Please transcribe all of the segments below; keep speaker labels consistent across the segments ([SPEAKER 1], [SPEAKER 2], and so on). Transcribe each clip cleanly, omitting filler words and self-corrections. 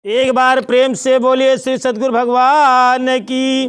[SPEAKER 1] एक बार प्रेम से बोलिए श्री सद्गुरु भगवान की।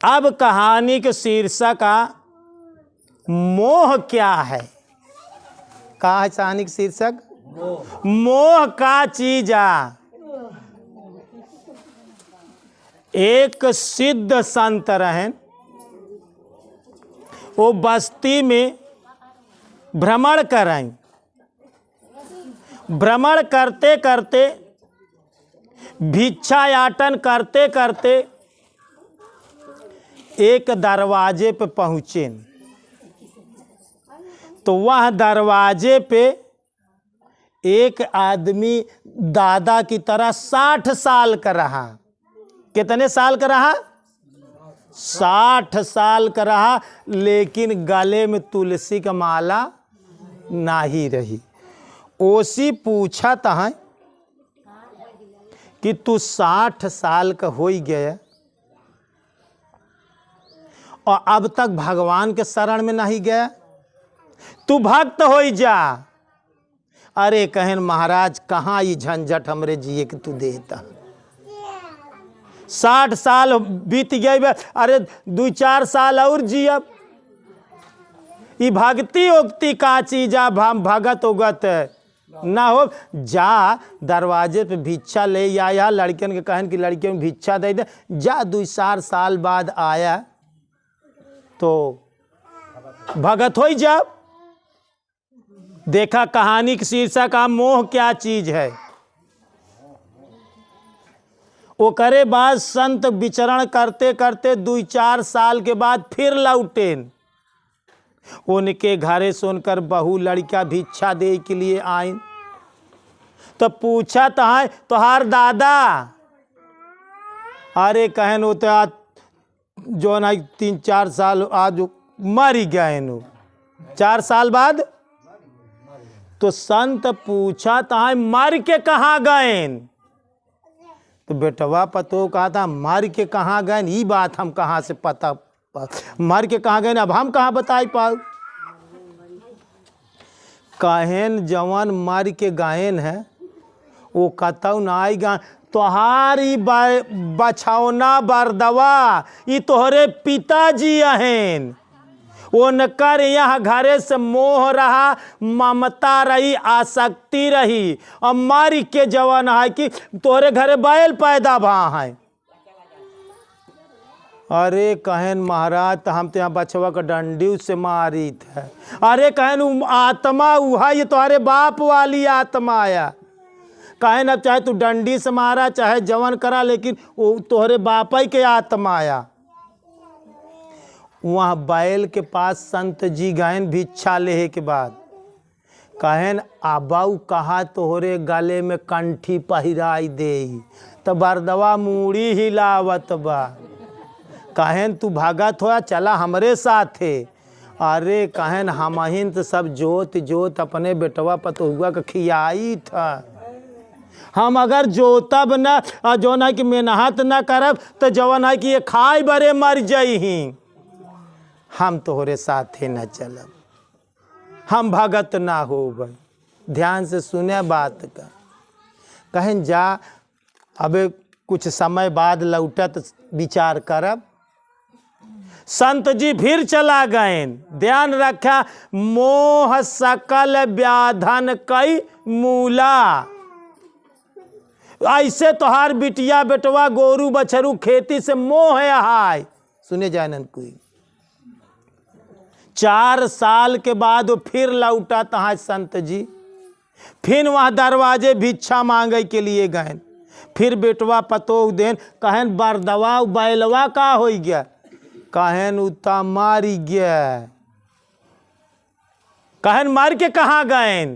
[SPEAKER 1] अब कहानी के शीर्षक का मोह क्या है। कहा है कहानी का शीर्षक? मोह का चीजा। एक सिद्ध संत रहें, वो बस्ती में भ्रमण करें। भ्रमण करते करते, भिक्षायाटन करते करते एक दरवाजे पे पहुँचे। तो वह दरवाजे पे एक आदमी दादा की तरह 60 साल का रहा। कितने साल का रहा? 60 साल का रहा, लेकिन गले में तुलसी का माला नहीं रही। ओसी पूछा था कि तू 60 साल का हो ही गया और अब तक भगवान के शरण में नहीं गया, तू भक्त हो ही जा। अरे कहन महाराज, कहाँ ये झंझट हमरे जिए कि तू देता। 60 साल बीत गए, अरे 2-4 साल और जियब। ये भक्ति उक्ति का चीजा, भगत उगत ना हो। जा दरवाजे पे भिक्षा ले आया। लड़कियन के कहन कि लड़कियों में भिक्षा दे दे। जा 2-4 साल बाद आया तो भगत हो ही जा। देखा कहानी के शीर्षक का मोह क्या चीज है। वो करे बाद संत विचरण करते करते 2-4 साल के बाद फिर लौटे। उनके घरे सुनकर बहू लड़का भिक्षा दे के लिए आई। तो पूछा तोहार दादा। अरे कहन वो तो जो ना 3-4 साल आज मर ही गए। 4 साल बाद तो संत पूछा मर के कहाँ गए। तो बेटवा पतो कहा था मर के कहाँ गए। ये बात हम कहाँ से पता, मर के कहाँ गए अब हम कहाँ बताई पाओ। कहन जवान मर के गायन है वो कतौ ना आई गा। तोहारी बछौना बरदवा ये तोहरे पिताजी अहन। उनकर यहाँ घरे से मोह रहा, ममता रही, आसक्ति रही और मर के जवान है कि तोहरे घरे बैल पैदा भा है। अरे कहन महाराज, तो हम तो यहाँ बछवा का डंडी से मारी थे। अरे कहन आत्मा उहा ये तुम्हारे बाप वाली आत्मा आया। कहन अब चाहे तू डंडी से मारा चाहे जवन करा, लेकिन वो तोहरे बाप ही के आत्मा आया। वहाँ बैल के पास संत जी गए भिक्षा लेहे के बाद। कहन आबाऊ कहा तोहरे गले में कंठी पहिराई दे। तो बरदवा मूड़ी हिलावत बा। कहन तू भगत हो चला हमरे साथ है। अरे कहन हमहिन तो सब जोत जोत अपने बेटवा पतोहुआ का खियाई था। हम अगर जोतब न जो ना कि मेहनत न करब तो जवन है कि ये खाए बरे मर जाई। हम तोहरे साथे न चलब, हम भगत ना हो गए। ध्यान से सुने बात का। कहन जा अब कुछ समय बाद लौटत विचार करब। संत जी फिर चला गए। ध्यान रखा, मोह सकल व्याधन कई मूला। ऐसे तोहार बिटिया बेटवा गोरू बछरू खेती से मोह है। सुने जानन कोई 4 साल के बाद वो फिर लौटा तहाँ संत जी। फिर वहाँ दरवाजे भिक्षा मांगे के लिए गए। फिर बेटवा पतोह देन। कहन बरदवा बैलवा का हो गया। कहन उता मारी गया। कहन मार के कहाँ गए।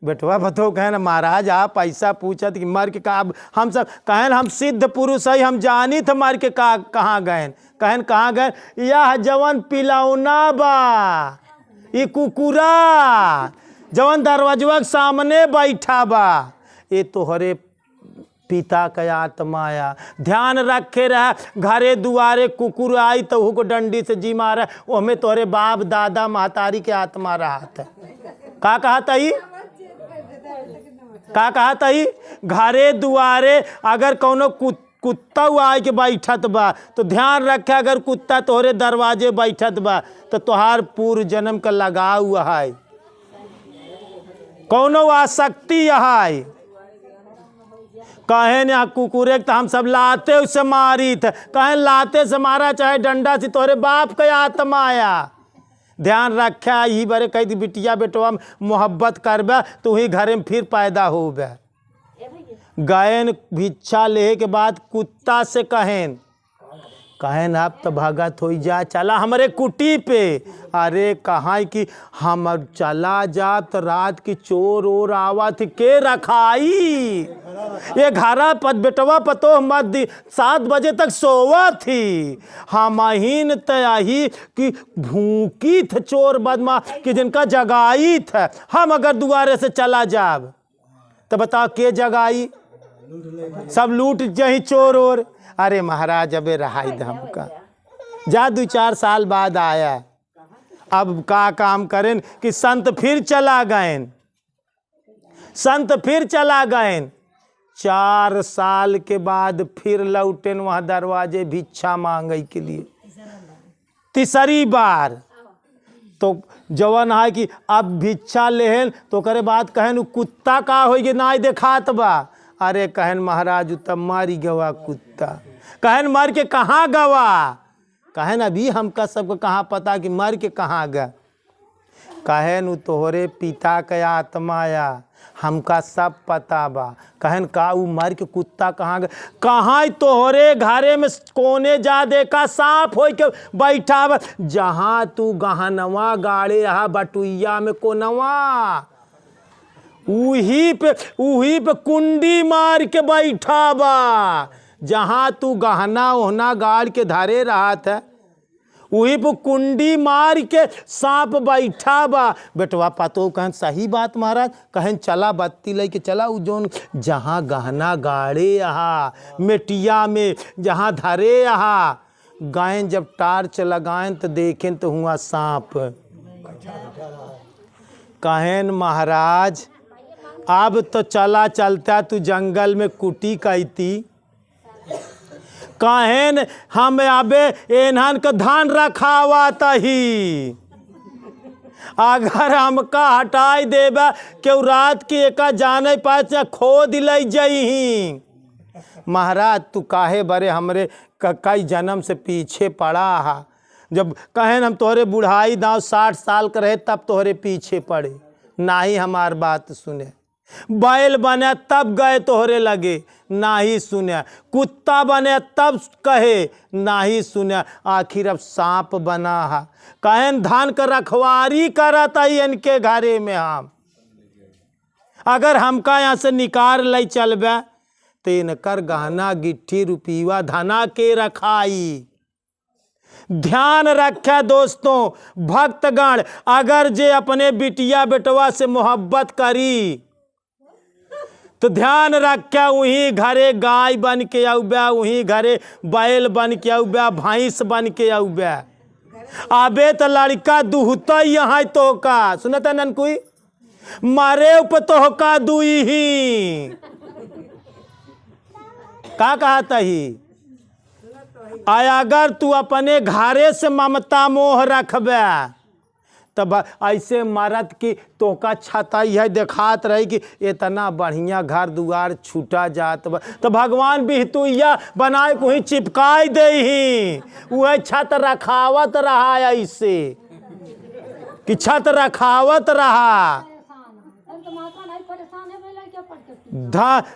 [SPEAKER 1] बेटवा पतो कहन महाराज आप ऐसा पूछत कि मर के कहा। हम सब कहन हम सिद्ध पुरुष है, हम जानी थे मर के कहाँ गए। कहन कहाँ गए। यह जवन पिलौना बा, ये कुकुरा जवन दरवाजवा के सामने बैठा बा, ये तोहरे पिता का आत्मा आया। ध्यान रखे रहा, घरे दुआरे कुकुर आई तो वो को डंडी से जी मारा। ओमे तोहरे बाप दादा महतारी के आत्मा रहा था। का कहा था ही का कहा तही घरे दुआरे अगर कोनो कुत्ता आए के बैठत बा तो ध्यान रखे, अगर कुत्ता तोहरे दरवाजे बैठत बा तो तोहार पूर्व जन्म का लगाव हुआ है, कौनो आसक्ति है। कहे न कुकुरे तो हम सब लाते उससे मारी थे, कहे लाते से मारा चाहे डंडा से, तोहरे बाप का आत्मा आया। ध्यान रखा यही बारे कही बिटिया बेटवा मोहब्बत करबे तो वही घरे में फिर पैदा होबे। गयन भिक्षा ले के बाद कुत्ता से कहेन आप तो भगत हो जा, चला हमारे कुटी पे। अरे कहाँ कि हम चला जा तो रात की चोर और आवत के रखाई, ये घरा पत बेटवा पतो मत दी 7 बजे तक सोवा थी। हम अहीन तही कि भूखी थ चोर बदमा कि जिनका जगाई था, हम अगर दुआरे से चला जाब तो बताओ के जगाई, सब लूट जही चोर और। अरे महाराज अबे रहाई हमका जा 2-4 साल बाद आया। अब का काम करें कि संत फिर चला गए, 4 साल के बाद फिर लौटेन वहाँ दरवाजे भिक्षा मांगे के लिए। तीसरी बार तो जवन है कि अब भिक्षा लेहन तो करे बात कहन कुत्ता का होगी ना देखात बा। अरे कहन महाराज तब मारी गवा कुत्ता, कहन मर के कहाँ गवा, कहन अभी हमका सबको कहाँ पता कि मर के कहाँ गया। कहन तोहरे पिता का आत्मा आया, हमका सब पता बा। कहन का उ मर के कुत्ता कहाँ गया, कहाँ तोहरे घरे में कोने जा देखा सांप हो के बैठा बा, जहाँ तू गहनवा गाड़े यहाँ बटुइया में कोनवा उही पे कुंडी मार के बैठा बा, जहाँ तू गहना ओहना गाड़ के धरे रहा था वही पे कुंडी मार के सांप बैठा बा। बेटवा पतो कहन सही बात महाराज, कहन चला बत्ती लेके चला उ जोन जहाँ गहना गाड़े यहाँ मेटिया में जहाँ धरे यहाँ गायन जब टार्च लगाएं तो देखें तो हुआ सांप। कहन महाराज अब तो चला चलता तू जंगल में कुटी कहती, कहन हम अबे एनहन का धान रखावा तही, अगर हमका हटाई देबा क्यों रात की एका जाने पास खो दिलाई जही। महाराज तू काहे बरे हमरे कई जन्म से पीछे पड़ा हा, जब कहन हम तोहरे बुढ़ाई दाव 60 साल का रहे तब तोहरे पीछे पड़े, ना ही हमार बात सुने। बैल बने तब गए तोहरे लगे, ना ही सुने। कुत्ता बने तब कहे, ना ही सुने। आखिर अब सांप बना है, कहन धान का रखवारी करता ही इनके घरे में। हम अगर हमका यहाँ से निकाल ले चलबे तो इनकर गहना गिट्ठी रुपीवा धना के रखाई। ध्यान रखे दोस्तों भक्तगण, अगर जे अपने बिटिया बेटवा से मोहब्बत करी तो ध्यान रखे वहीं घरे गाय बन के आउबे, वहीं घरे बैल बन के आउबे, भैंस बन के आउबे। अबे तो लड़का दुहता यहाँ तोहका, सुनता ननकुई मारे ऊपर तोहका दुई ही का कहता ही। अगर तू अपने घरे से ममता मोह रखबे तब ऐसे मरद की तोका छताई है देखात रही कि इतना बढ़िया घर दुआर छूटा जात बा, तो भगवान बिहतुइया बनाए को ही चिपकाई दे ही, वह छत रखावत रहा ऐसे कि छत रखावत रहा।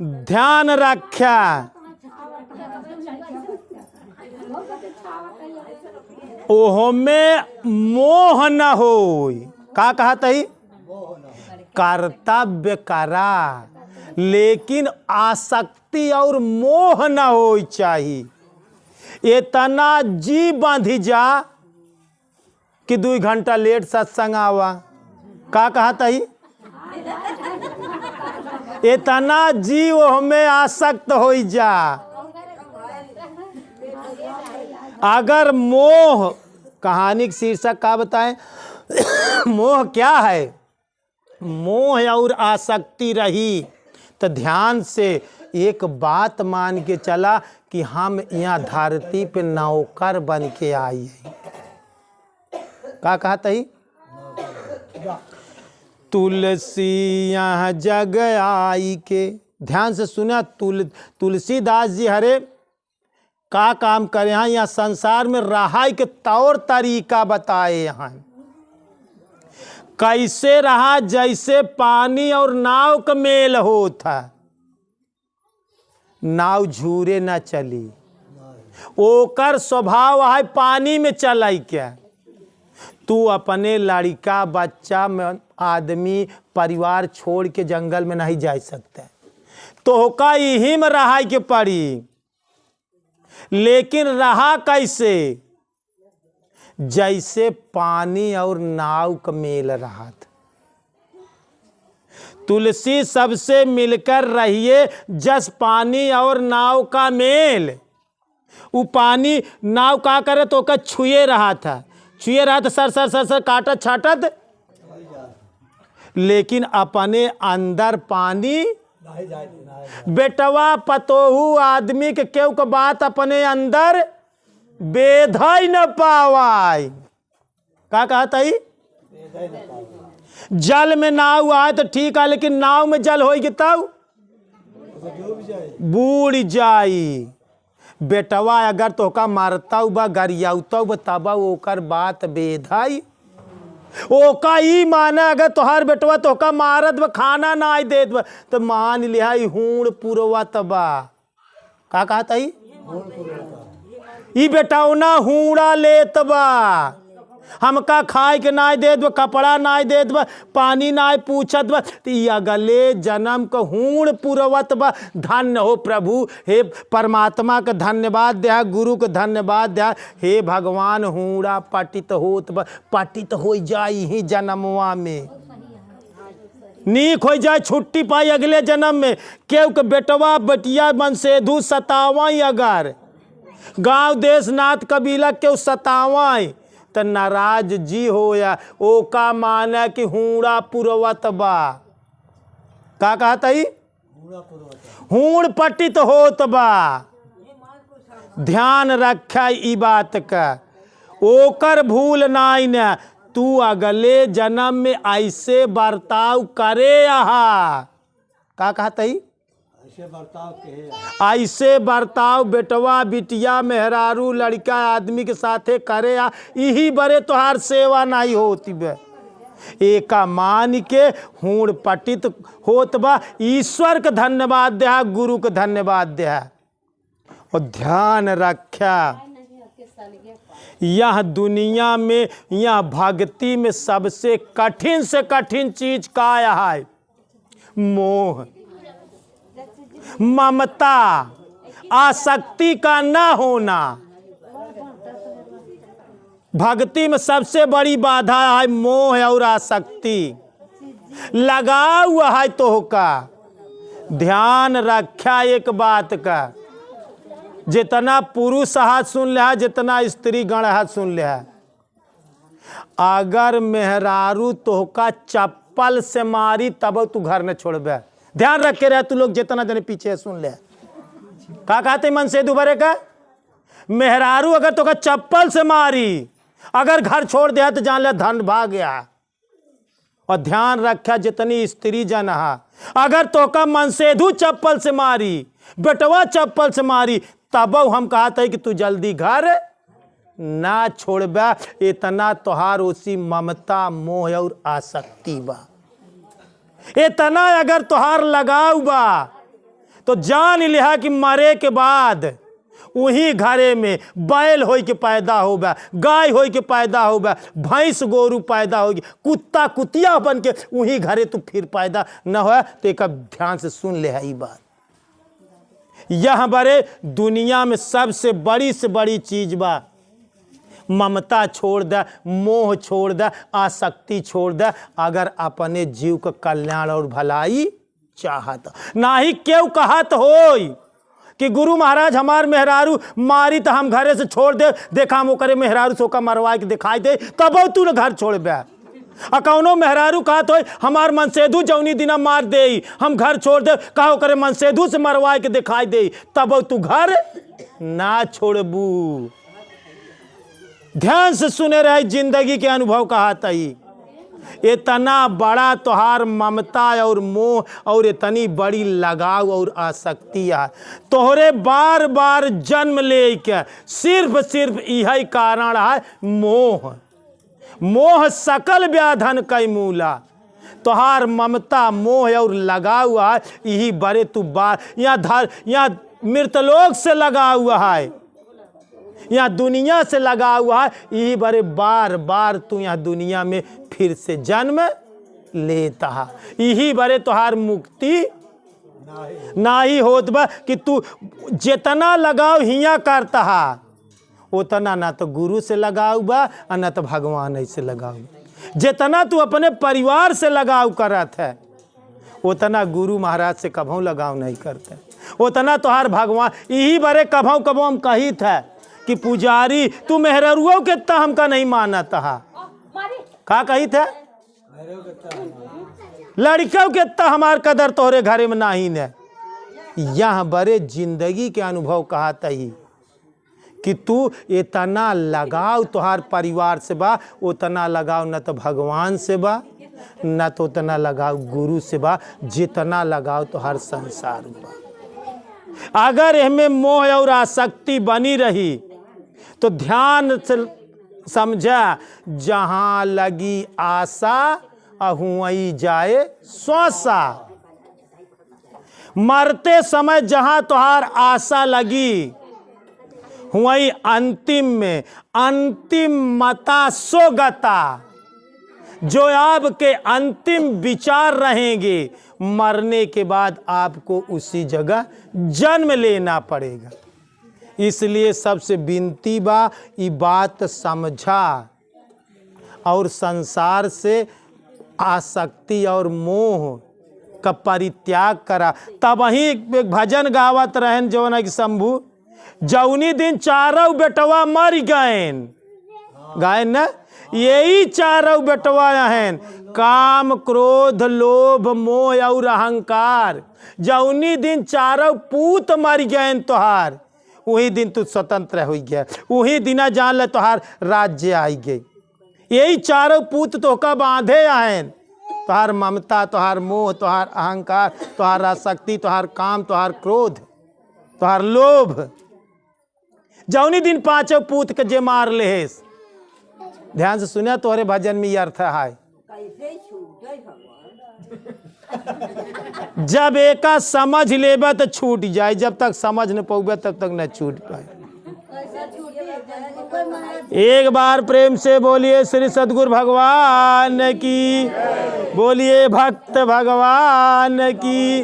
[SPEAKER 1] ध्यान रखा ओहो में मोह न हो, का कहता ही कर्तव्य करा लेकिन आसक्ति और मोह न हो चाहिए। इतना जी बांधी जा कि 2 घंटा लेट सत्संग आवा, का कहता ही इतना जी वो में आसक्त हो जा। अगर मोह, कहानी का शीर्षक का बताएं मोह क्या है, मोह और आसक्ति रही तो ध्यान से एक बात मान के चला कि हम यहाँ धरती पे नौकर बन के आई है। का कहा तही? तुलसी यहाँ जग आई के, ध्यान से सुना। तुलसीदास जी हरे का काम करे हैं? यहाँ संसार में रहाई के तौर तरीका बताए यहाँ। कैसे रहा? जैसे पानी और नाव का मेल होता, नाव झूरे न चली, ओकर स्वभाव है पानी में चलाई क्या। तू अपने लड़का बच्चा में आदमी परिवार छोड़ के जंगल में नहीं जा सकता, तो होका यही में रहा के पड़ी। लेकिन रहा कैसे? जैसे पानी और नाव का मेल रहा था। तुलसी सबसे मिलकर रहिए जस पानी और नाव का मेल। वो पानी नाव का करे तो का छुए रहा था, छुए रहा था, सर सर सर सर काटत छाटत, लेकिन अपने अंदर पानी बेटवा पतोहू आदमी के केव का बात अपने अंदर बेधाई न पावाई। का कहता ही? जल में नाव आए तो ठीक है, लेकिन नाव में जल होगी तब बूढ़ जाई। बेटवा अगर तो का मारता बा गरियाउता तब ओकर बात बेधाई। ओका ई माना अगर तोहार बेटवा तो का मारत बा खाना ना आई देत बा तो मान लिया हूण पुरवत बा। का कहता ही? ई बेटावना हूड़ा लेत बा, हमका खाए के नाय देत बा, कपड़ा नाय देत बा, पानी नाय पूछत बा, तो अगले जन्म का हूण पुरवत बा। धन्य हो प्रभु, हे परमात्मा का धन्यवाद दे, गुरु का धन्यवाद दे। हे भगवान हूड़ा पटित होत बा, पटित हो जाई ही जन्मवा में, नीक हो जाए, छुट्टी पाई अगले जन्म में। केव के बेटवा बटिया मनसेधु सतावाई, अगर गांव देश नाथ कबीला केव सतावाई तो नाराज जी हो या ओ का माना कि हूड़ा पुरवत बा। का कहता ही? हूण पटित होत बा। ध्यान रखा ई बात का, ओकर भूल नाई न। तू अगले जन्म में ऐसे बर्ताव करे आहा। का कहता ही? ऐसे बर्ताव बेटवा बिटिया मेहरारू लड़का आदमी के साथे करे आ, यही बड़े तोहार सेवा नहीं होती बे। एका मान के हूण पटित होत बा। ईश्वर का धन्यवाद दे, गुरु का धन्यवाद दे। और ध्यान रखा, यह दुनिया में, यह भक्ति में सबसे कठिन से कठिन चीज का है? मोह, ममता, आसक्ति का ना होना। भक्ति में सबसे बड़ी बाधा है मोह और आसक्ति। लगा हुआ है तो का। ध्यान रखा एक बात का, जितना पुरुष हाथ सुन ले, जितना स्त्री गण हाथ सुन ले, अगर मेहरारू तो का चप्पल से मारी तब तू घर न छोड़बे। ध्यान रख के रह तू लोग, जितना जने पीछे सुन ले। का कहते मन से दुबारे का? मेहरारू अगर तो का चप्पल से मारी, अगर घर छोड़ दिया तो जान ले धन भाग गया। और ध्यान रखा जितनी स्त्री जन हा, अगर तो का मनसेधु चप्पल से मारी, बेटवा चप्पल से मारी, तब हम कहते हैं कि तू जल्दी घर ना छोड़बा। इतना तोहार उसी ममता मोह और आसक्ति बा। इतना अगर तोहार लगाव बा तो जान लिहा कि मरे के बाद वही घरे में बैल होई के पैदा होगा, गाय होई के पैदा होगा, भैंस गोरू पैदा होगी, कुत्ता कुतिया बन के वही घरे तू फिर पैदा न हो। तो एक ध्यान से सुन ले है बात। यह बड़े दुनिया में सबसे बड़ी से बड़ी चीज बा। ममता छोड़ दे, मोह छोड़ दे, आसक्ति छोड़ दे, अगर अपने जीव का कल्याण और भलाई चाहत। ना ही क्यों कहत होई कि गुरु महाराज हमार मेहरारू मारी तो हम घरे से छोड़ दे, देखा हम करे मेहरारू सोका मरवा के दिखाई दे, तब तू न घर छोड़ बे। कौनो मेहरारू कहा तो हमार मनसेधु जौनी दिना मार दे, हम घर छोड़ दे, कहो करे मनसेधु से मरवा के दिखाई दे, तब तू घर ना छोड़बू। ध्यान से सुने रहे, जिंदगी के अनुभव कहा तई। इतना बड़ा तोहार ममता और मोह और इतनी बड़ी लगाव और आसक्ति है तोहरे बार बार जन्म ले के, सिर्फ यही कारण है मोह। मोह सकल व्याधन कई मूला। तोहार ममता मोह और लगा हुआ है, यही बड़े तू बार यहाँ मृतलोक से लगा हुआ है, यहाँ दुनिया से लगा हुआ है, यही बड़े बार बार तू यहाँ दुनिया में फिर से जन्म लेता है। यही बड़े तोहार मुक्ति ना ही होत बा कि तू जितना लगाव हिया करता है उतना ना तो गुरु से लगाव बा और ना तो भगवान से लगाव। जितना तू अपने परिवार से लगाव करत है उतना गुरु महाराज से कभों लगाव नहीं करते। उतना तोहार भगवान यही बड़े कभों हम कही था कि पुजारी तू मेहरुओं के त हमका नहीं मानता है। का कही थे? लड़कियों के त हमार कदर तोहरे घरे में नहीं ने। यहाँ बड़े जिंदगी के अनुभव कहा तही कि तू इतना लगाव तोहार परिवार से बा, उतना लगाव न तो भगवान से बा न तो उतना लगाव गुरु से बा, जितना लगाव तोहार संसार बा। अगर इनमें मोह और आसक्ति बनी रही तो ध्यान से समझा, जहां लगी आशा अहुई जाए स्वासा। मरते समय जहां तुहार आशा लगी हुई अंतिम में अंतिम मता सोगता। जो आपके अंतिम विचार रहेंगे मरने के बाद आपको उसी जगह जन्म लेना पड़ेगा। इसलिए सबसे विनती बा ये बात समझा और संसार से आसक्ति और मोह का परित्याग करा। तब वही एक भजन गावत रहन जौन कि शंभू, जौनी दिन चारों बेटवा मर गएन, गायन न, यही चारों बेटवा हैं काम क्रोध लोभ मोह और अहंकार। जौनी दिन चारों पूत मर गएन तोहार, वही दिन तू स्वतंत्र हो गया, वही दिना जान ले तोहार राज्य आई गई। यही चारों पूत तो का बांधे आयन, तोहार ममता तोहार मोह तोहार अहंकार तोहार आसक्ति तोहार काम तोहार क्रोध तोहार लोभ। जौनी दिन पांचों पूत के जे मार लेस। ध्यान से सुनिया, तोहरे भजन में ये अर्थ है। जब एका समझ लेबा तो छूट जाए, जब तक समझ न पाओगे तब तक न छूट पाए। एक बार प्रेम से बोलिए श्री सद्गुरु भगवान की, बोलिए भक्त भगवान की।